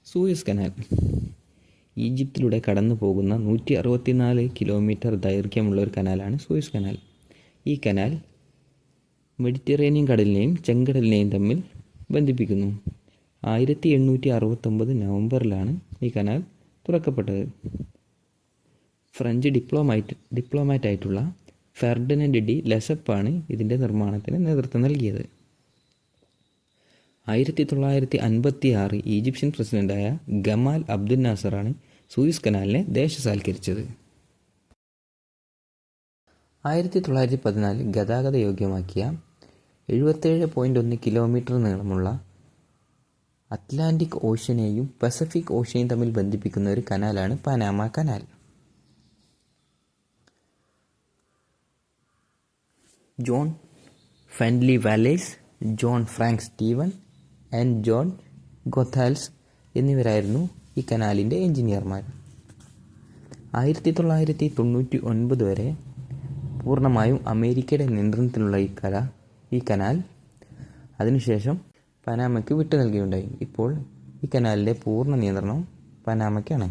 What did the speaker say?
Suez canal ഈജിപ്തിലൂടെ കടന്നു പോകുന്ന 164 kilometre ദൈർഘ്യമുള്ള ഒരു കനാലാണ് സൂയസ് കനാൽ. ഈ കനാൽ മെഡിറ്ററേനിയൻ കടലിനെയും ചെങ്കടലിനെയും തമ്മിൽ ബന്ധിപ്പിക്കുന്നു. 1869 നവംബറിലാണ് ഈ കനാൽ തുറക്കപ്പെട്ടത്. ഫ്രഞ്ച് ഡിപ്ലോമാറ്റായിട്ടുള്ള ഫെർഡിനൻഡ് ഡി ലെസപ്പാണ് ഇതിൻ്റെ നിർമ്മാണത്തിന് നേതൃത്വം നൽകിയത്. 1956 ഈജിപ്ഷ്യൻ പ്രസിഡൻ്റായ ഗമാൽ അബ്ദുൽ നാസറാണ് സൂയസ് കനാലിനെ ദേശസാൽക്കരിച്ചത്. 1914 ഗതാഗത യോഗ്യമാക്കിയ 77.1 കിലോമീറ്റർ നീളമുള്ള അറ്റ്ലാന്റിക് ഓഷ്യനെയും പസഫിക് ഓഷ്യനെയും തമ്മിൽ ബന്ധിപ്പിക്കുന്ന ഒരു കനാലാണ് Panama canal. John Findley Wallace, John Frank Steven and John Goethals എന്നിവരായിരുന്നു ഈ കനാലിൻ്റെ എഞ്ചിനീയർമാർ. 1999 വരെ പൂർണ്ണമായും അമേരിക്കയുടെ നിയന്ത്രണത്തിലുള്ള ഈ കനാൽ അതിനുശേഷം പനാമയ്ക്ക് വിട്ടു നൽകുകയുണ്ടായി. ഇപ്പോൾ ഈ കനാലിൻ്റെ പൂർണ്ണ നിയന്ത്രണം പനാമയ്ക്കാണ്.